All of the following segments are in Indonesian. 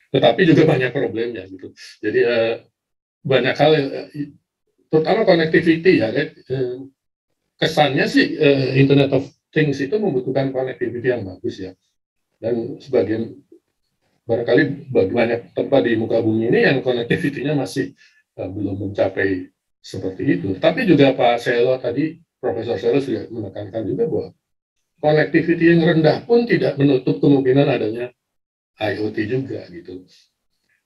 tetapi juga banyak problemnya gitu. Jadi banyak hal, terutama connectivity ya. Kesannya sih Internet of Things itu membutuhkan connectivity yang bagus ya. Dan sebagian barangkali banyak tempat di muka bumi ini yang connectivity-nya masih belum mencapai seperti itu. Tapi juga Pak Selo tadi, Profesor Selo sudah menekankan juga bahwa connectivity yang rendah pun tidak menutup kemungkinan adanya IoT juga gitu.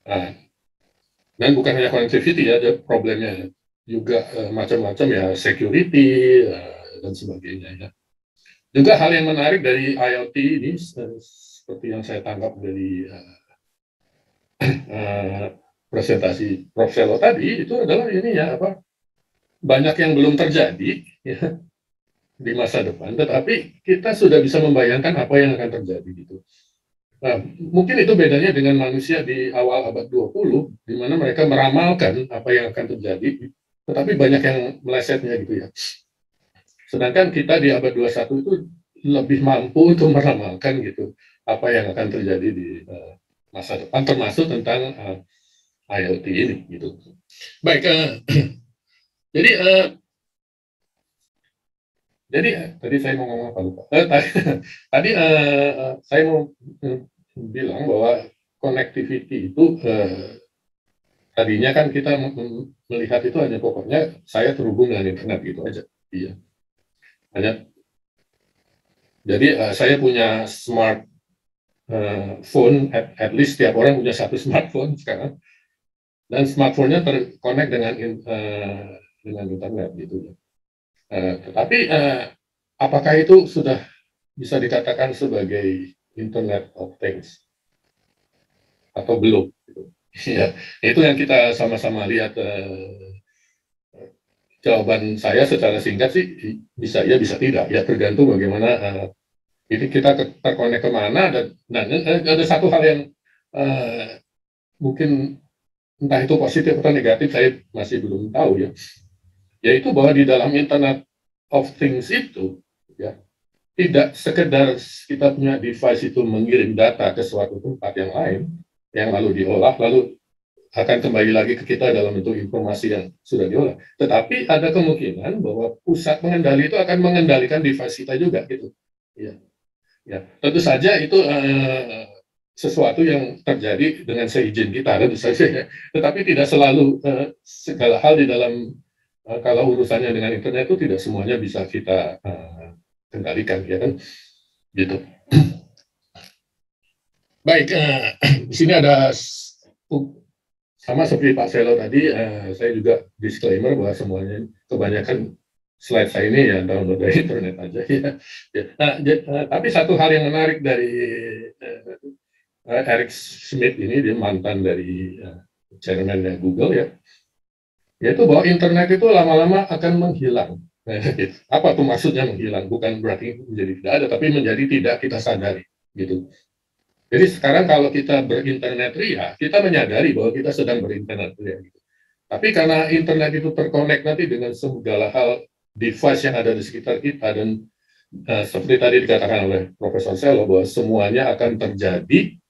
Nah, dan bukan hanya connectivity ya, ada problemnya juga macam-macam ya, security dan sebagainya ya. Juga hal yang menarik dari IoT ini seperti yang saya tangkap dari presentasi Prof. Selo tadi itu adalah ini ya, apa, banyak yang belum terjadi ya, di masa depan, tetapi kita sudah bisa membayangkan apa yang akan terjadi gitu. Nah, mungkin itu bedanya dengan manusia di awal abad 20, di mana mereka meramalkan apa yang akan terjadi, tetapi banyak yang melesetnya gitu ya. Sedangkan kita di abad 21 itu lebih mampu untuk meramalkan gitu apa yang akan terjadi di masa depan, termasuk tentang IoT ini gitu. Baik, jadi tadi saya mau ngomong apa lupa. Tadi saya mau bilang bahwa connectivity itu tadinya kan kita melihat itu hanya pokoknya saya terhubung dengan internet gitu aja. Iya. Hanya jadi saya punya phone, at least setiap orang punya satu smartphone sekarang, dan smartphone-nya terkonek dengan internet gitu ya. Tetapi apakah itu sudah bisa dikatakan sebagai Internet of Things atau belum? Ya, itu yang kita sama-sama lihat. Jawaban saya secara singkat sih bisa ya, bisa tidak ya, tergantung bagaimana ini kita terkonek kemana. Dan ada satu hal yang mungkin entah itu positif atau negatif, saya masih belum tahu ya, yaitu bahwa di dalam Internet of Things itu ya, tidak sekedar kita punya device itu mengirim data ke suatu tempat yang lain, yang lalu diolah, lalu akan kembali lagi ke kita dalam bentuk informasi yang sudah diolah. Tetapi ada kemungkinan bahwa pusat pengendali itu akan mengendalikan device kita juga gitu. Ya, ya. Tentu saja itu sesuatu yang terjadi dengan seizin kita, tentu saja ya. Tetapi tidak selalu segala hal di dalam kalau urusannya dengan internet itu tidak semuanya bisa kita kendalikan, ya kan? Gitu. Baik, di sini ada sama seperti Pak Selo tadi, saya juga disclaimer bahwa semuanya, kebanyakan slide saya ini ya download dari internet aja ya. Nah, tapi satu hal yang menarik dari Eric Schmidt ini, dia mantan dari chairman-nya Google ya, yaitu bahwa internet itu lama-lama akan menghilang. Apa tuh maksudnya menghilang? Bukan berarti menjadi tidak ada, tapi menjadi tidak kita sadari gitu. Jadi sekarang kalau kita berinternet ria, kita menyadari bahwa kita sedang berinternet ria. Gitu. Tapi karena internet itu terkonek nanti dengan segala hal device yang ada di sekitar kita, dan seperti tadi dikatakan oleh Profesor Selo bahwa semuanya akan terjadi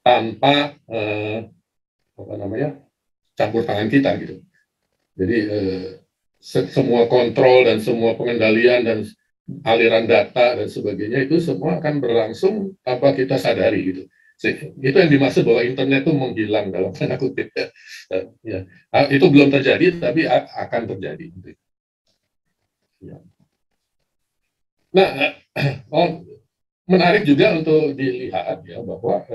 tanpa campur tangan kita gitu. Jadi semua kontrol dan semua pengendalian dan aliran data dan sebagainya itu semua akan berlangsung tanpa kita sadari gitu. Itu yang dimaksud bahwa internet itu menghilang dalam tanda kutip ya. Ya. Itu belum terjadi tapi akan terjadi. Ya. Nah, menarik juga untuk dilihat ya bahwa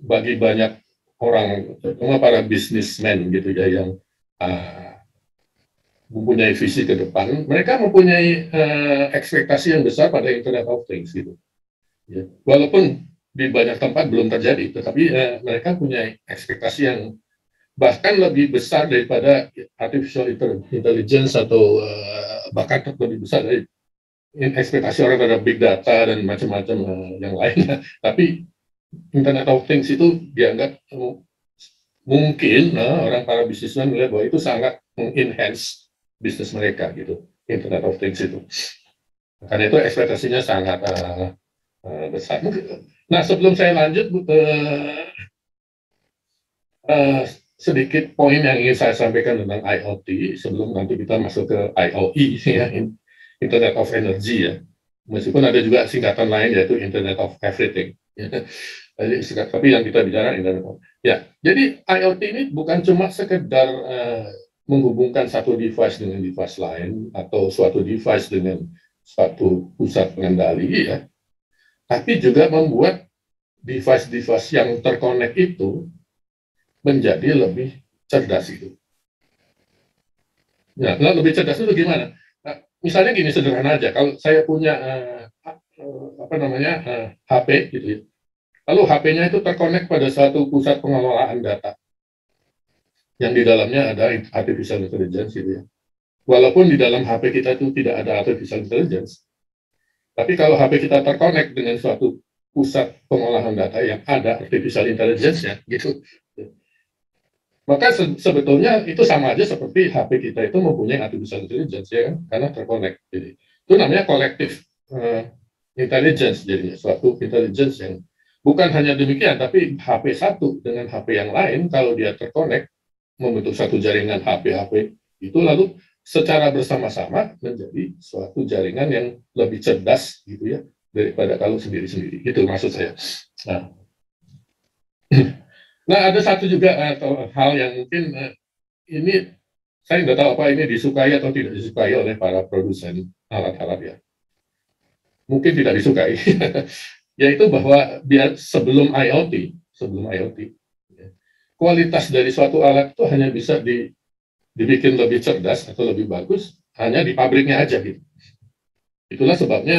bagi banyak orang, terutama para bisnismen gitu ya, yang mempunyai visi ke depan, mereka mempunyai ekspektasi yang besar pada Internet of Things gitu. Ya. Walaupun di banyak tempat belum terjadi, tetapi mereka punya ekspektasi yang bahkan lebih besar daripada artificial intelligence, atau bahkan lebih besar dari ekspektasi orang terhadap big data dan macam-macam yang lainnya. Tapi Internet of Things itu dianggap mungkin orang para bisnismen melihat bahwa itu sangat mengenhance bisnis mereka gitu, Internet of Things itu. Karena itu ekspektasinya sangat besar. Nah, sebelum saya lanjut, uh, sedikit poin yang ingin saya sampaikan tentang IoT sebelum nanti kita masuk ke IoE, ya, Internet of Energy, ya. Meskipun ada juga singkatan lain yaitu Internet of Everything. Ya. Tapi yang kita bicara Internet of. Ya, jadi IoT ini bukan cuma sekedar menghubungkan satu device dengan device lain atau suatu device dengan suatu pusat pengendali, ya, tapi juga membuat device-device yang terkonek itu menjadi lebih cerdas itu. Nah, lebih cerdas itu gimana? Nah, misalnya gini sederhana aja, kalau saya punya apa namanya HP gitu ya, lalu HP-nya itu terkonek pada suatu pusat pengelolaan data yang di dalamnya ada artificial intelligence gitu ya. Walaupun di dalam HP kita itu tidak ada artificial intelligence, tapi kalau HP kita terkonek dengan suatu pusat pengolahan data yang ada artificial intelligence-nya gitu, maka sebetulnya itu sama aja seperti HP kita itu mempunyai artificial intelligence, ya kan? Karena terkonek. Jadi itu namanya collective intelligence, jadi suatu intelligence yang bukan hanya demikian, tapi HP satu dengan HP yang lain kalau dia terkonek membentuk satu jaringan HP-HP itu, lalu secara bersama-sama menjadi suatu jaringan yang lebih cerdas gitu ya daripada kalau sendiri-sendiri. Itu maksud saya. Nah, nah ada satu juga atau hal yang mungkin ini saya nggak tahu apa ini disukai atau tidak disukai oleh para produsen alat-alat, ya. Mungkin tidak disukai, yaitu bahwa biar sebelum IoT, ya, kualitas dari suatu alat itu hanya bisa dibikin lebih cerdas atau lebih bagus hanya di pabriknya aja gitu. Itulah sebabnya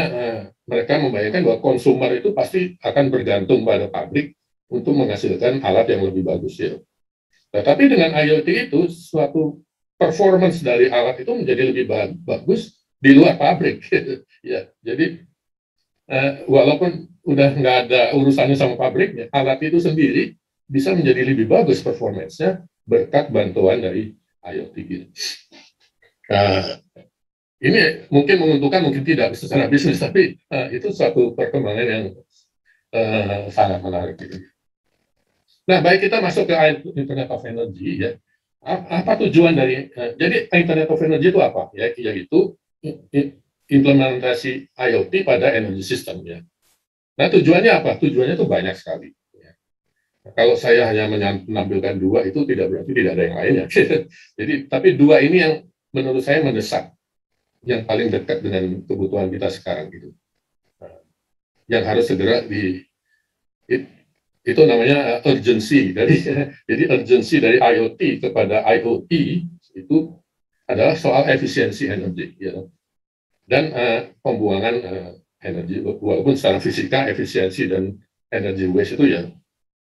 mereka membayangkan bahwa konsumer itu pasti akan bergantung pada pabrik untuk menghasilkan alat yang lebih bagus, ya. Nah, tapi dengan IoT itu suatu performance dari alat itu menjadi lebih bagus di luar pabrik. Ya, jadi walaupun udah nggak ada urusannya sama pabriknya, alat itu sendiri bisa menjadi lebih bagus performance-nya berkat bantuan dari IoT gitu. Ini mungkin menguntungkan, mungkin tidak secara bisnis, tapi itu suatu perkembangan yang sangat menarik gitu. Nah, baik, kita masuk ke Internet of Energy, ya. Apa tujuan dari jadi Internet of Energy itu apa? Ya, yaitu implementasi IoT pada energy system, ya. Nah, tujuannya apa? Tujuannya itu banyak sekali. Ya. Nah, kalau saya hanya menampilkan dua itu tidak berarti tidak ada yang lainnya. Jadi, tapi dua ini yang menurut saya mendesak, yang paling dekat dengan kebutuhan kita sekarang gitu. Nah, yang harus segera itu namanya urgency dari jadi urgency dari IoT kepada IoT itu adalah soal efisiensi energi, ya. Dan pembuangan energi, walaupun secara fisika efisiensi dan energy waste itu ya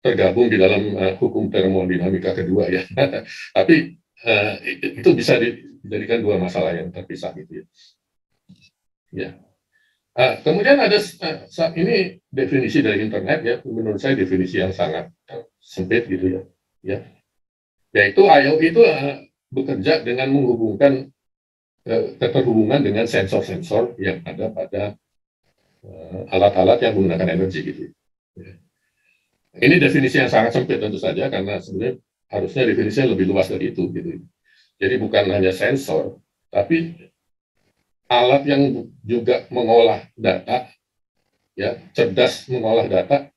tergabung di dalam hukum termodinamika kedua, ya. Tapi itu bisa dijadikan dua masalah yang terpisah gitu, ya. Ya. Kemudian ada saat ini definisi dari internet, ya, menurut saya definisi yang sangat sempit gitu, ya. Ya. Yaitu IoT itu bekerja dengan menghubungkan keterhubungan dengan sensor-sensor yang ada pada alat-alat yang menggunakan energi gitu. Ya. Ini definisi yang sangat sempit tentu saja karena sebenarnya harusnya definisinya lebih luas dari itu gitu. Jadi bukan hanya sensor, tapi alat yang juga mengolah data, ya, cerdas mengolah data,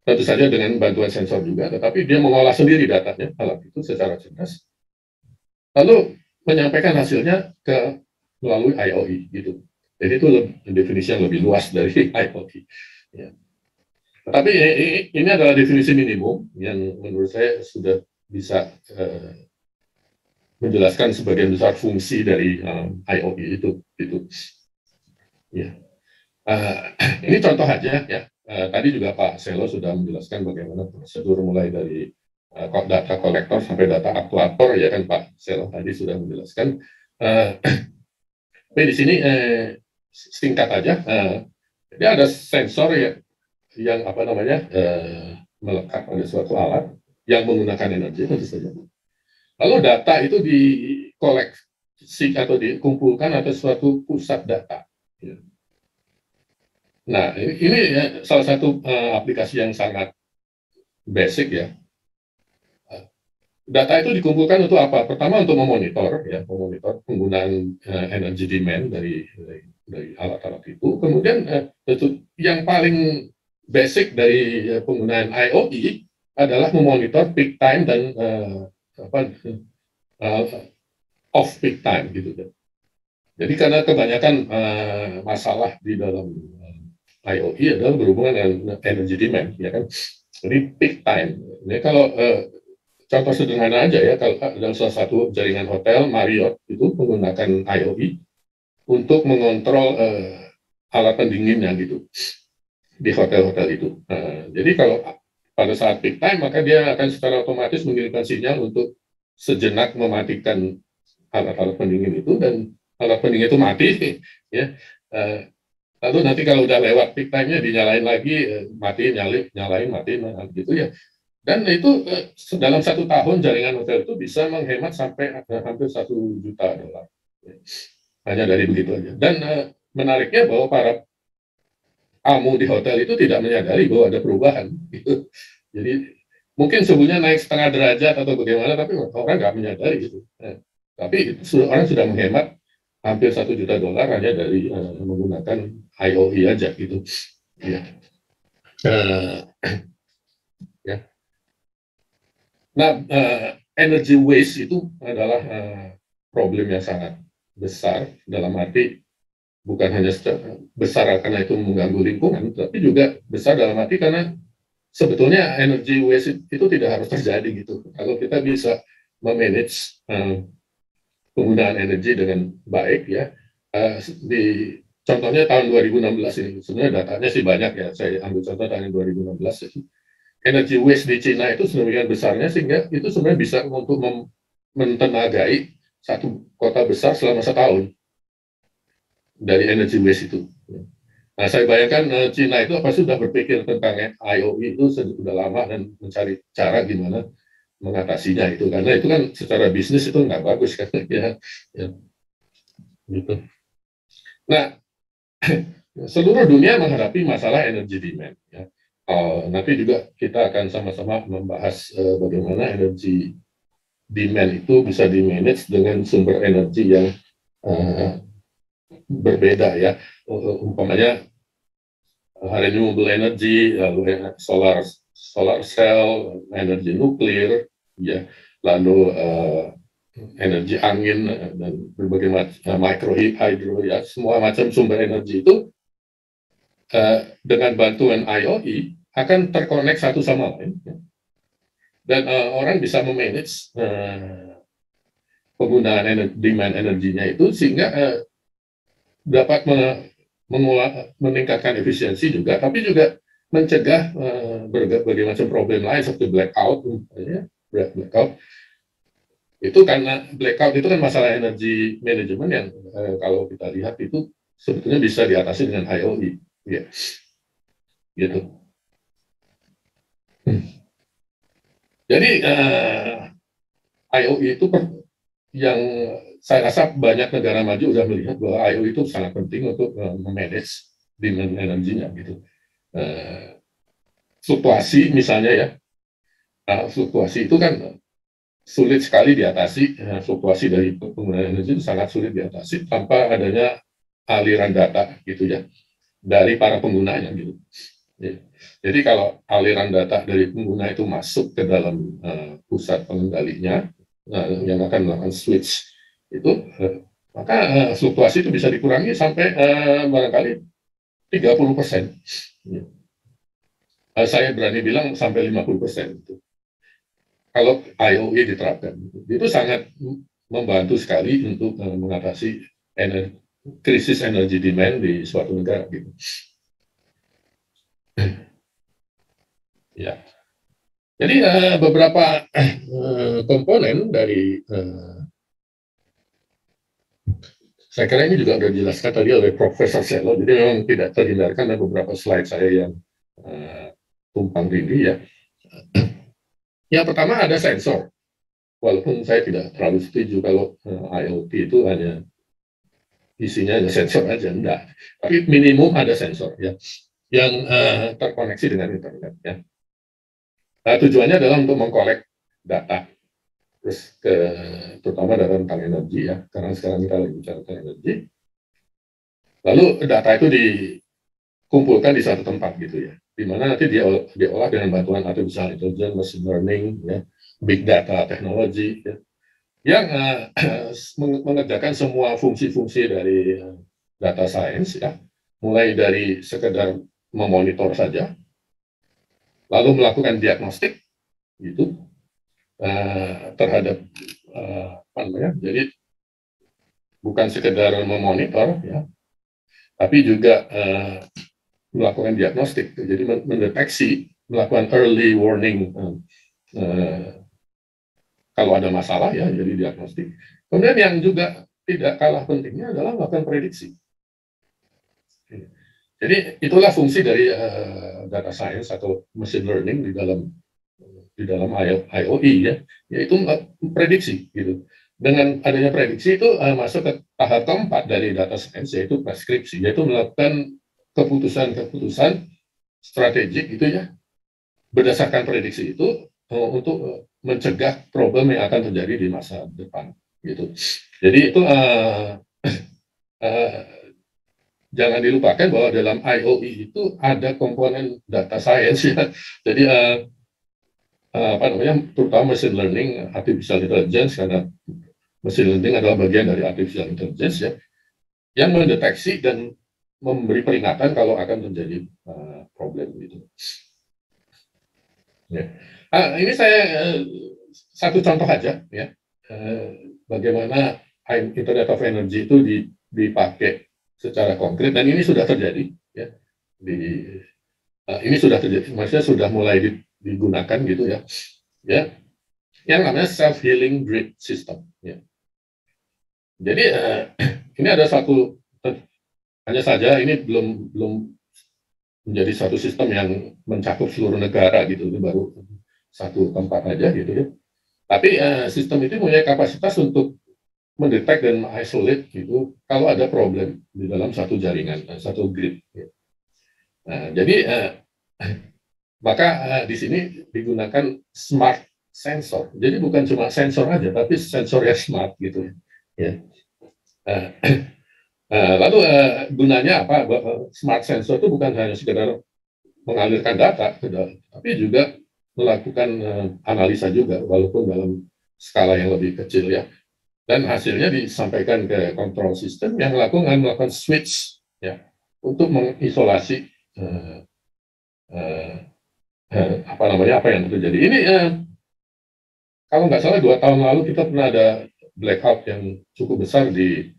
tentu saja dengan bantuan sensor juga, tetapi dia mengolah sendiri datanya, alat itu secara cerdas, lalu menyampaikan hasilnya melalui IoE gitu. Jadi itu definisi yang lebih luas dari IoT. Ya. Tetapi ini adalah definisi minimum yang menurut saya sudah bisa menjelaskan sebagian besar fungsi dari IoT itu. Ya. Ini contoh aja, ya. Tadi juga Pak Selo sudah menjelaskan bagaimana prosedur mulai dari data kolektor sampai data aktuator, ya kan Pak Selo tadi sudah menjelaskan. Tapi di sini singkat aja, jadi ada sensor yang apa namanya melekat pada suatu alat yang menggunakan energi tentu saja. Lalu data itu dikoleksi atau dikumpulkan atau suatu pusat data. Ya. Nah, ini ya, salah satu aplikasi yang sangat basic ya. Data itu dikumpulkan untuk apa? Pertama untuk memonitor ya, memonitor penggunaan energi demand dari alat-alat itu. Kemudian yang paling basic dari penggunaan IoT adalah memonitor peak time dan apa, uh, off peak time gitu. Jadi karena kebanyakan masalah di dalam IoT adalah berhubungan dengan energy demand, ya kan? Jadi peak time. Ini kalau contoh sederhana aja ya, kalau dalam salah satu jaringan hotel Marriott itu menggunakan IoT untuk mengontrol alat pendinginnya gitu di hotel-hotel itu. Jadi kalau pada saat peak time maka dia akan secara otomatis mengirimkan sinyal untuk sejenak mematikan alat-alat pendingin itu, dan alat pendingin itu mati ya. Lalu nanti kalau udah lewat peak time-nya dinyalain lagi, mati, nyalain, mati, gitu ya. Dan itu dalam 1 tahun jaringan hotel itu bisa menghemat sampai hampir $1 juta. Hanya dari begitu aja. Dan menariknya bahwa para tamu di hotel itu tidak menyadari bahwa ada perubahan. Gitu. Jadi mungkin suhunya naik setengah derajat atau bagaimana, tapi orang nggak menyadari gitu. Tapi orang sudah menghemat hampir $1 juta hanya dari menggunakan IoT aja gitu. Ya. Ya. Nah, energy waste itu adalah problem yang sangat besar, dalam arti bukan hanya besar karena itu mengganggu lingkungan, tapi juga besar dalam arti karena sebetulnya energy waste itu tidak harus terjadi gitu. Kalau kita bisa memanage penggunaan energi dengan baik ya, di contohnya tahun 2016 ini, sebenarnya datanya sih banyak ya, saya ambil contoh tahun 2016 itu. Energy waste di Cina itu sedemikian besarnya sehingga itu sebenarnya bisa untuk mentenagai satu kota besar selama setahun dari energy waste itu. Nah, saya bayangkan Cina itu apa sudah berpikir tentang IoT itu sudah lama dan mencari cara gimana mengatasinya itu, karena itu kan secara bisnis itu nggak bagus kan ya, ya gitu. Nah, seluruh dunia menghadapi masalah energy demand ya. Nanti juga kita akan sama-sama membahas bagaimana energi demand itu bisa di-manage dengan sumber energi yang berbeda ya. Umpamanya renewable energy, lalu solar cell, energi nuklir, ya, lalu energi angin dan berbagai macam micro hydro ya, semua macam sumber energi itu dengan bantuan IoT akan terkonek satu sama lain, dan orang bisa memanage penggunaan demand energinya itu sehingga dapat meningkatkan efisiensi juga, tapi juga mencegah berbagai macam problem lain seperti blackout. Blackout itu karena blackout itu kan masalah energi manajemen yang kalau kita lihat itu sebetulnya bisa diatasi dengan IoT, ya, gitu. Jadi IoT itu yang saya rasa banyak negara maju sudah melihat bahwa IoT itu sangat penting untuk memanage demand energinya gitu. Fluktuasi misalnya ya, fluktuasi itu kan sulit sekali diatasi. Fluktuasi dari penggunaan energi itu sangat sulit diatasi tanpa adanya aliran data gitu ya dari para penggunanya gitu. Jadi kalau aliran data dari pengguna itu masuk ke dalam pusat pengendalinya yang akan melakukan switch itu, maka fluktuasi itu bisa dikurangi sampai barangkali 30%. Saya berani bilang sampai 50%. Kalau IoT diterapkan, itu sangat membantu sekali untuk mengatasi krisis energi demand di suatu negara gitu. Ya. Jadi beberapa komponen dari saya kira ini juga sudah dijelaskan tadi oleh Profesor Selo, jadi memang tidak terhindarkan ada beberapa slide saya yang tumpang tindih ya. Yang pertama ada sensor. Walaupun saya tidak terlalu setuju kalau IoT itu hanya isinya ada sensor aja, enggak. Tapi minimum ada sensor ya yang terkoneksi dengan internet ya. Nah, tujuannya adalah untuk mengkolek data, terus terutama data tentang energi ya, karena sekarang kita lagi bicara tentang energi. Lalu data itu dikumpulkan di satu tempat gitu ya, di mana nanti diolah dengan bantuan artificial intelligence, machine learning, ya, big data teknologi, ya, yang mengerjakan semua fungsi-fungsi dari data science ya, mulai dari sekedar memonitor saja, lalu melakukan diagnostik gitu terhadap apa namanya, jadi bukan sekedar memonitor ya, tapi juga melakukan diagnostik, jadi mendeteksi, melakukan early warning kalau ada masalah ya, jadi diagnostik. Kemudian yang juga tidak kalah pentingnya adalah melakukan prediksi. Jadi itulah fungsi dari data science atau machine learning di dalam IoE ya, yaitu prediksi gitu. Dengan adanya prediksi itu masuk ke tahap keempat dari data science, yaitu preskripsi, yaitu melakukan keputusan-keputusan strategik gitu ya, berdasarkan prediksi itu untuk mencegah problem yang akan terjadi di masa depan gitu. Jadi itu jangan dilupakan bahwa dalam IoE itu ada komponen data science ya. Jadi apa namanya, terutama machine learning, artificial intelligence, karena machine learning adalah bagian dari artificial intelligence ya, yang mendeteksi dan memberi peringatan kalau akan terjadi problem gitu. Ya. Ini saya satu contoh aja ya, bagaimana Internet of Energy itu dipakai secara konkret, dan ini sudah terjadi ya, ini sudah terjadi, maksudnya sudah mulai digunakan gitu ya, yang namanya self healing grid system ya. Jadi ini ada satu, hanya saja ini belum menjadi satu sistem yang mencakup seluruh negara gitu, ini baru satu tempat aja gitu ya. Tapi sistem itu punya kapasitas untuk mendetek dan mengisolate gitu kalau ada problem di dalam satu jaringan, satu grid. Ya. Nah, jadi maka di sini digunakan smart sensor. Jadi bukan cuma sensor aja, tapi sensor yang smart gitu ya. Lalu gunanya apa? Smart sensor itu bukan hanya sekedar mengalirkan data, tapi juga melakukan analisa juga, walaupun dalam skala yang lebih kecil ya. Dan hasilnya disampaikan ke control system yang melakukan switch ya, untuk mengisolasi apa namanya, apa yang terjadi. Ini kalau nggak salah 2 tahun lalu kita pernah ada blackout yang cukup besar di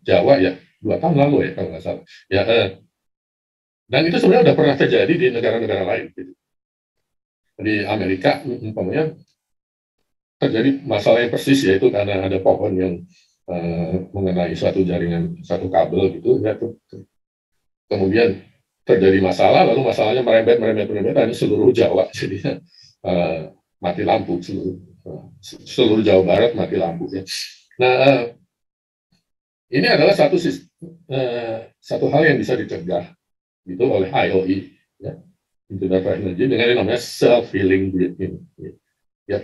Jawa ya, 2 tahun lalu ya kalau nggak salah. Ya, dan itu sebenarnya sudah pernah terjadi di negara-negara lain. Gitu. Di Amerika, umpamanya terjadi masalah yang persis, yaitu karena ada pohon yang mengenai suatu jaringan, satu kabel gitu, ya, kemudian terjadi masalah, lalu masalahnya merembet dan seluruh Jawa jadi mati lampu, seluruh Jawa Barat mati lampu ya. Nah, ini adalah satu hal yang bisa dicegah gitu oleh IoE ya, Internet of Energy, dengan yang namanya self healing grid ini ya.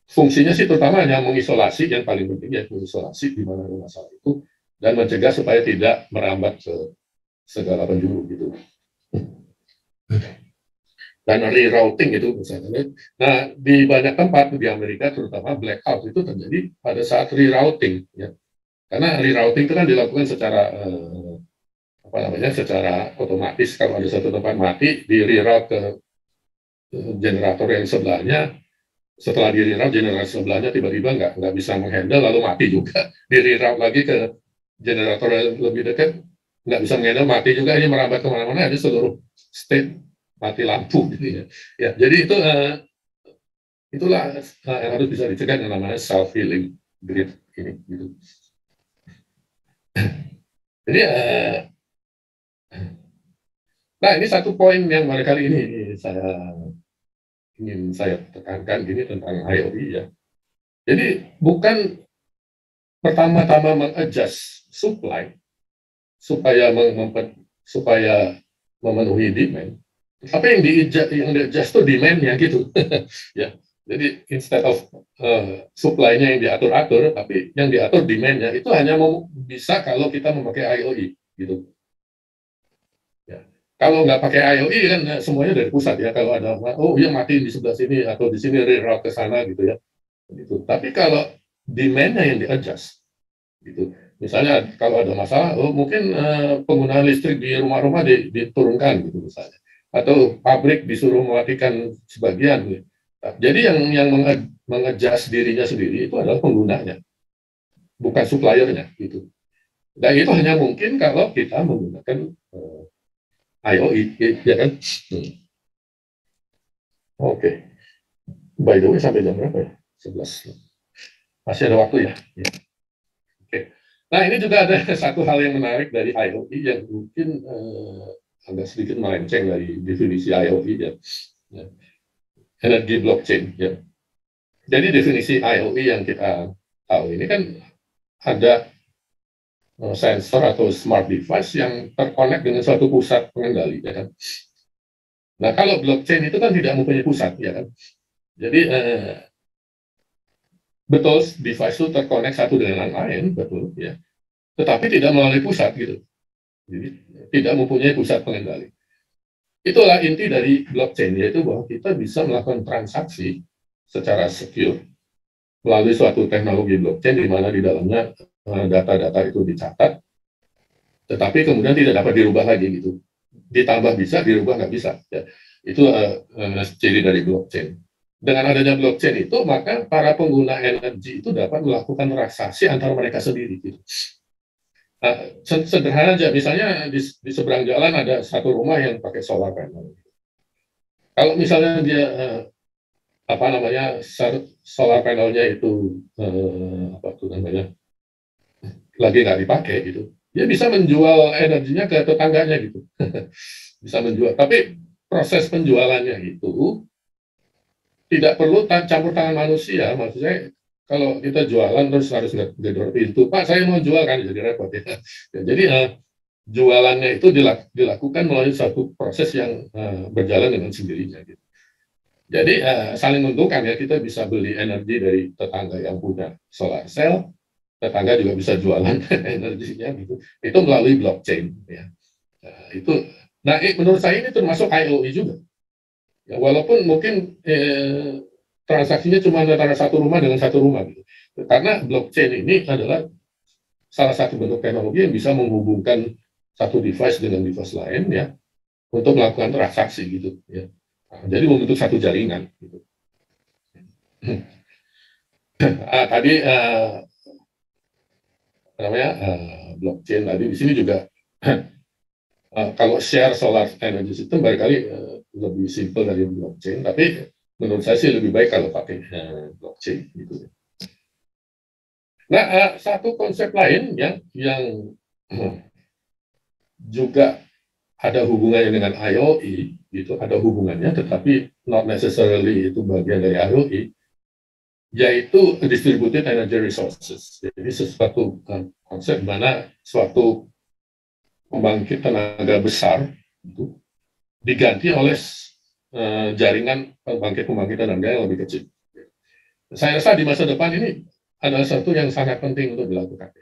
Fungsinya sih terutama hanya mengisolasi, yang paling penting ya mengisolasi di mana ada masalah itu, dan mencegah supaya tidak merambat ke segala penjuru gitu. Dan rerouting itu misalnya. Nah, di banyak tempat di Amerika terutama blackout itu terjadi pada saat rerouting ya. Karena rerouting itu kan dilakukan secara apa namanya, secara otomatis. Kalau ada satu tempat mati, di reroute ke generator yang sebelahnya. Setelah di reroute, generator sebelahnya tiba-tiba nggak bisa menghandle, lalu mati juga. Di reroute lagi ke generator yang lebih dekat, nggak bisa menghandle, mati juga. Ini merambat kemana-mana, ada seluruh state mati lampu gitu ya. Ya, jadi itulah yang harus bisa dicegah, yang namanya self healing grid ini gitu. Jadi nah, ini satu poin yang barangkali ini ingin saya tekankan gini tentang IoE ya. Jadi bukan pertama-tama mengadjust supply, supaya supaya memenuhi demand. Tapi yang di adjust itu demand-nya gitu. Ya. Jadi instead of supply-nya yang diatur-atur, tapi yang diatur demand-nya itu hanya bisa kalau kita memakai IOE gitu. Ya. Kalau nggak pakai IOE kan semuanya dari pusat ya. Kalau ada oh iya mati di sebelah sini atau di sini reroute ke sana gitu ya. Gitu. Tapi kalau demand-nya yang di-adjust gitu. Misalnya kalau ada masalah, oh mungkin penggunaan listrik di rumah-rumah diturunkan gitu misalnya, atau pabrik disuruh mematikan sebagian. Gitu. Nah, jadi yang mengejas dirinya sendiri itu adalah penggunanya, bukan suppliernya gitu. Dan itu hanya mungkin kalau kita menggunakan IOE, ya kan? Oke. By the way sampai jam berapa ya? 11. Masih ada waktu ya? Ya. Oke. Nah, ini juga ada satu hal yang menarik dari IoT yang mungkin agak sedikit melenceng dari definisi IoT ya. Ya. Energi blockchain ya. Jadi definisi IoT yang kita tahu ini kan ada sensor atau smart device yang terkonek dengan suatu pusat pengendali ya kan. Nah, kalau blockchain itu kan tidak mempunyai pusat ya kan. Jadi betul device itu terkonek satu dengan yang lain, betul ya. Tetapi tidak melalui pusat gitu. Jadi tidak mempunyai pusat pengendali. Itulah inti dari blockchain, yaitu bahwa kita bisa melakukan transaksi secara secure melalui suatu teknologi blockchain di mana di dalamnya data-data itu dicatat, tetapi kemudian tidak dapat dirubah lagi gitu. Ditambah bisa, dirubah nggak bisa. Ya. Itu ciri dari blockchain. Dengan adanya blockchain itu, maka para pengguna energi itu dapat melakukan transaksi antara mereka sendiri. Gitu. Sederhana aja, misalnya di seberang jalan ada satu rumah yang pakai solar panel. Kalau misalnya dia apa namanya solar panelnya itu apa tuh namanya lagi nggak dipakai gitu, dia bisa menjual energinya ke tetangganya gitu, bisa menjual. Tapi proses penjualannya itu tidak perlu campur tangan manusia. Maksud saya kalau kita jualan terus harus gedor pintu, Pak saya mau jual kan jadi repot ya. Jadi jualannya itu dilakukan melalui satu proses yang berjalan dengan sendirinya. Gitu. Jadi saling menguntungkan ya, kita bisa beli energi dari tetangga yang punya solar cell, tetangga juga bisa jualan energinya gitu. Itu melalui blockchain ya. Nah, menurut saya ini termasuk IoE juga. Ya, walaupun mungkin transaksinya cuma antara satu rumah dengan satu rumah gitu. Karena blockchain ini adalah salah satu bentuk teknologi yang bisa menghubungkan satu device dengan device lain ya untuk melakukan transaksi gitu ya. Nah, jadi membentuk satu jaringan gitu. Tadi namanya blockchain tadi di sini juga kalau share solar energy system barangkali lebih simple dari blockchain, tapi menurut saya sih lebih baik kalau pakai blockchain gitu. Nah, satu konsep lain yang juga ada hubungannya dengan IoE, itu ada hubungannya, tetapi not necessarily itu bagian dari IoE, yaitu distributed energy resources. Jadi sesuatu konsep mana suatu pembangkit tenaga besar itu diganti oleh jaringan pembangkit tenaga yang lebih kecil. Saya rasa di masa depan ini adalah satu yang sangat penting untuk dilakukan.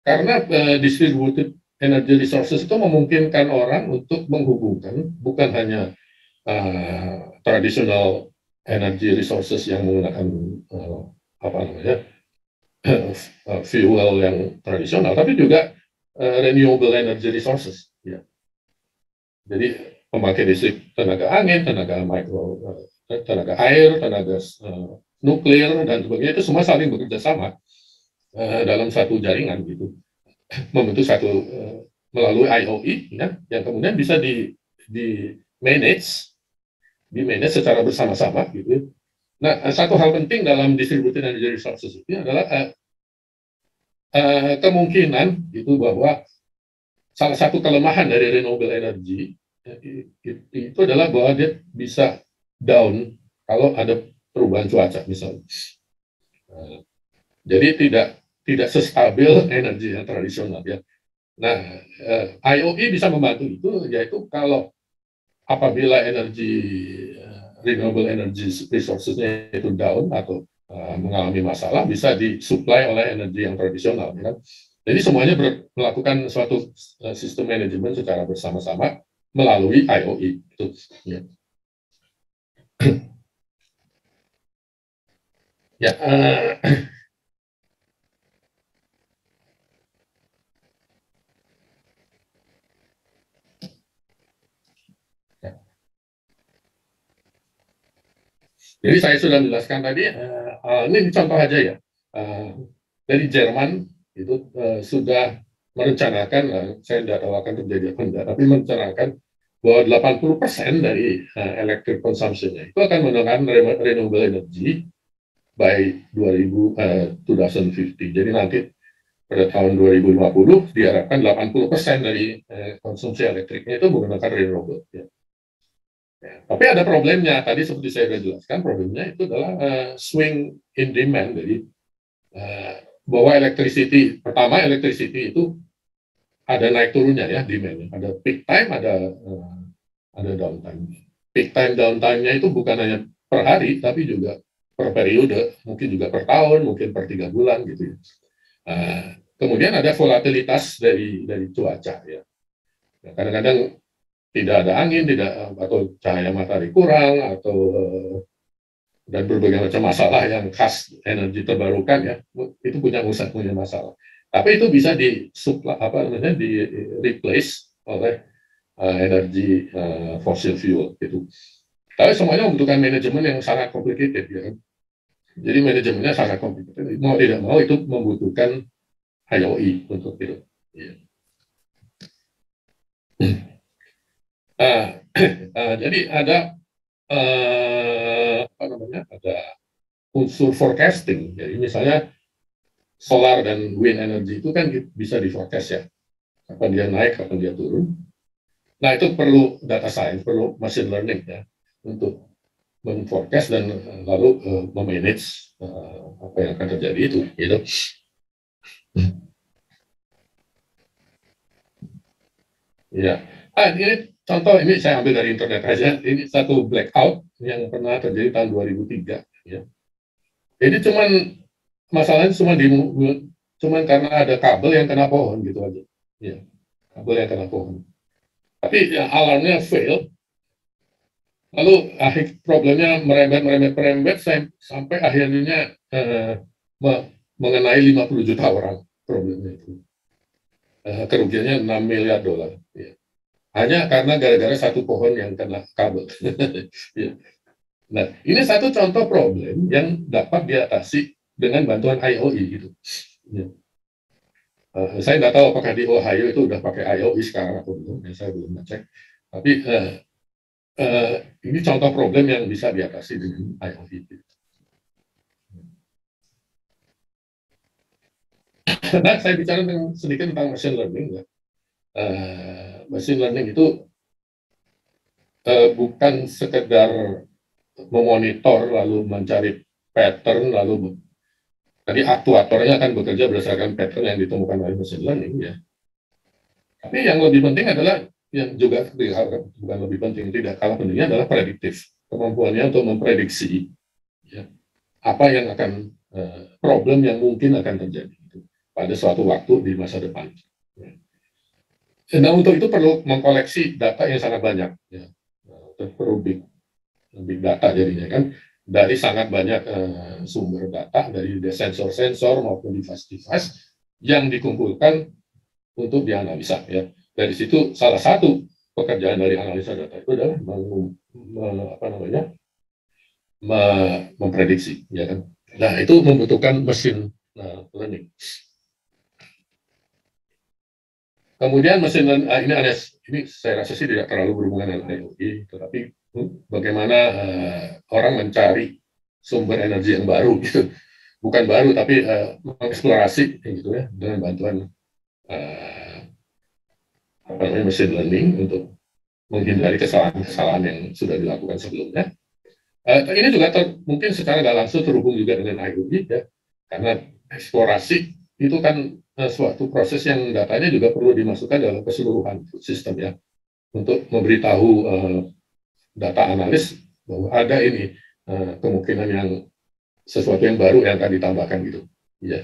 Karena distributed energy resources itu memungkinkan orang untuk menghubungkan bukan hanya traditional energy resources yang menggunakan apa namanya fuel yang tradisional, tapi juga renewable energy resources. Ya. Jadi pembangkit listrik tenaga angin, tenaga mikro, tenaga air, tenaga nuklir dan sebagainya itu semua saling bekerja sama dalam satu jaringan gitu, membentuk satu melalui IoE ya, yang kemudian bisa di manage secara bersama-sama gitu. Nah, satu hal penting dalam distributed energy resources itu adalah kemungkinan itu bahwa salah satu kelemahan dari renewable energy itu adalah bahwa dia bisa down kalau ada perubahan cuaca misalnya. Jadi tidak sestabil energi yang tradisional ya. Nah, IOE bisa membantu itu, yaitu kalau apabila energi renewable energy resources-nya itu down atau mengalami masalah, bisa disuplai oleh energi yang tradisional. Ya kan? Jadi semuanya melakukan suatu sistem manajemen secara bersama-sama melalui IOE. Itu, ya. Ya, jadi saya sudah menjelaskan tadi, ini contoh aja ya. Dari Jerman itu sudah merencanakan, saya tidak tahu akan terjadi apa enggak, tapi merencanakan bahwa 80% dari electric consumption-nya itu akan menggunakan renewable energy by 2050. Jadi nanti pada tahun 2050 diharapkan 80% dari konsumsi elektriknya itu menggunakan renewable. Ya. Ya, tapi ada problemnya. Tadi seperti saya sudah jelaskan, problemnya itu adalah swing in demand. Jadi bahwa electricity, pertama electricity itu ada naik turunnya ya demandnya. Ada peak time, ada downtime. Peak time downtime-nya itu bukan hanya per hari, tapi juga per periode, mungkin juga per tahun, mungkin per 3 bulan gitu ya. Kemudian ada volatilitas dari cuaca ya. Kadang-kadang tidak ada angin, atau cahaya matahari kurang, atau dan berbagai macam masalah yang khas energi terbarukan ya, itu punya masalah. Tapi itu bisa di replace oleh energi fossil fuel gitu. Tapi semuanya membutuhkan manajemen yang sangat complicated ya. Jadi manajemennya sangat complicated. Mau tidak mau itu membutuhkan IOE untuk itu. Ya. Jadi ada ada unsur forecasting. Jadi misalnya solar dan wind energy itu kan bisa di forecast ya, kapan dia naik, kapan dia turun. Nah itu perlu data science, perlu machine learning ya untuk memforecast dan lalu memanage apa yang akan terjadi itu. Gitu. Ya, ini contoh, ini saya ambil dari internet aja. Ini satu blackout yang pernah terjadi tahun 2003. Ya. Jadi masalahnya cuman karena ada kabel yang kena pohon gitu aja. Ya, kabel yang kena pohon. Tapi ya, alarmnya fail. Lalu problemnya merembet sampai akhirnya mengenai 50 juta orang problemnya itu. Kerugiannya 6 miliar dolar. Ya. Hanya karena gara-gara satu pohon yang kena kabel. Ya. Nah, ini satu contoh problem yang dapat diatasi dengan bantuan IOE gitu. Ya. Saya nggak tahu apakah di Ohio itu udah pakai IOE sekarang atau belum, ya, saya belum ngecek. Tapi ini contoh problem yang bisa diatasi dengan IOE. Nah, saya bicara sedikit tentang machine learning. Ya. Machine learning itu bukan sekedar memonitor lalu mencari pattern lalu tadi aktuatornya akan bekerja berdasarkan pattern yang ditemukan oleh machine learning ya. Tapi yang lebih penting adalah yang juga bukan lebih penting, tidak kalah pentingnya adalah prediktif, kemampuannya untuk memprediksi ya, apa yang akan problem yang mungkin akan terjadi pada suatu waktu di masa depan. Ya. Nah untuk itu perlu mengkoleksi data yang sangat banyak, ya. Perlu big data jadinya kan dari sangat banyak sumber data dari sensor-sensor maupun device-device yang dikumpulkan untuk dianalisa ya. Dari situ salah satu pekerjaan dari analisa data itu adalah memprediksi ya kan. Nah itu membutuhkan machine learning. Kemudian machine learning ini saya rasa sih tidak terlalu berhubungan dengan IoT, tetapi bagaimana orang mencari sumber energi yang baru gitu, bukan baru tapi mengeksplorasi gitu ya dengan bantuan machine learning untuk menghindari kesalahan-kesalahan yang sudah dilakukan sebelumnya. Ini juga mungkin secara nggak langsung terhubung juga dengan IoT ya, karena eksplorasi itu kan suatu proses yang datanya juga perlu dimasukkan dalam keseluruhan sistem ya, untuk memberitahu data analis bahwa ada ini kemungkinan yang sesuatu yang baru yang akan ditambahkan gitu. Ya,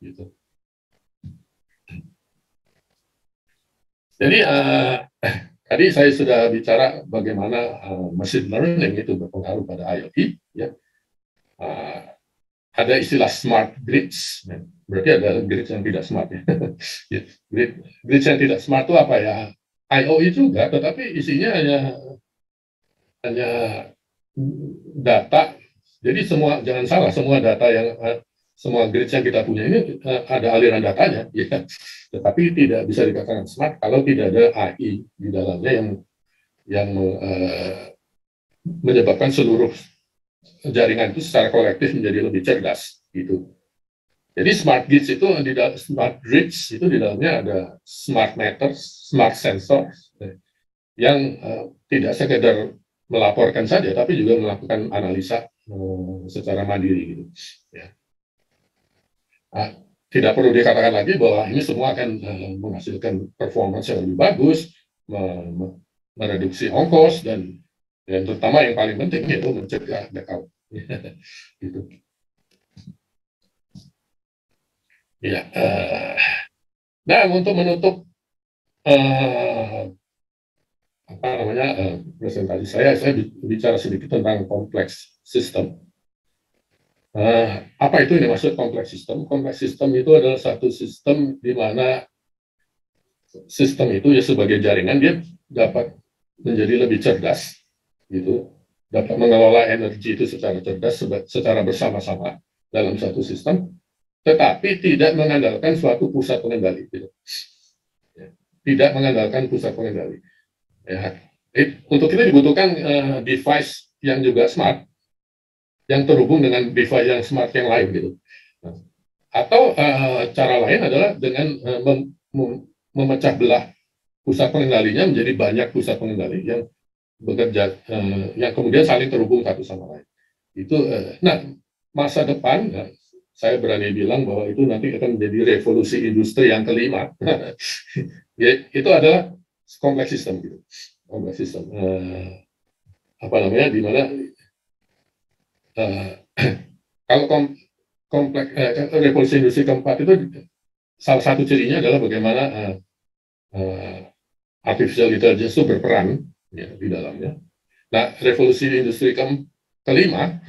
gitu. Jadi tadi saya sudah bicara bagaimana machine learning itu berpengaruh pada IoT. Ya. Ada istilah smart grids, ya. Berarti ada grids yang tidak smart ya. Ya, grids yang tidak smart itu apa ya? IoE juga, tetapi isinya hanya data. Jadi semua, jangan salah, semua data yang semua grids yang kita punya ini ada aliran datanya, ya. Tetapi tidak bisa dikatakan smart kalau tidak ada AI di dalamnya yang menyebabkan seluruh jaringan itu secara kolektif menjadi lebih cerdas, gitu. Jadi smart grids itu di dalamnya ada smart meters, smart sensor yang tidak sekedar melaporkan saja, tapi juga melakukan analisa secara mandiri, gitu. Ya. Nah, tidak perlu dikatakan lagi bahwa ini semua akan menghasilkan performance yang lebih bagus, mereduksi ongkos, dan terutama yang paling penting yaitu mencegah blackout. Gitu. Ya, nah untuk menutup presentasi saya bicara sedikit tentang kompleks sistem. Apa itu yang dimaksud kompleks sistem? Kompleks sistem itu adalah satu sistem di mana sistem itu ya sebagai jaringan dia dapat menjadi lebih cerdas, gitu, dapat mengelola energi itu secara cerdas, secara bersama-sama dalam satu sistem, tetapi tidak mengandalkan suatu pusat pengendali, gitu. Ya, tidak mengandalkan pusat pengendali. Ya, untuk itu dibutuhkan device yang juga smart, yang terhubung dengan device yang smart yang lain, gitu. Nah, atau cara lain adalah dengan memecah belah pusat pengendalinya menjadi banyak pusat pengendali yang bekerja, yang kemudian saling terhubung satu sama lain. Itu, nah, masa depan, saya berani bilang bahwa itu nanti akan menjadi revolusi industri yang kelima. Ya, itu adalah kompleks sistem, gitu. Kompleks sistem, apa namanya, di mana kalau kompleks revolusi industri keempat itu salah satu cirinya adalah bagaimana artificial intelligence itu berperan ya, di dalamnya. Nah, revolusi industri kelima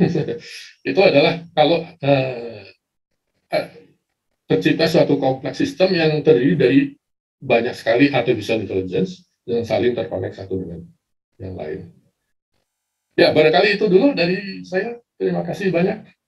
itu adalah kalau tercipta suatu kompleks sistem yang terdiri dari banyak sekali artificial intelligence yang saling terkoneksi satu dengan yang lain. Ya, barangkali itu dulu dari saya. Terima kasih banyak.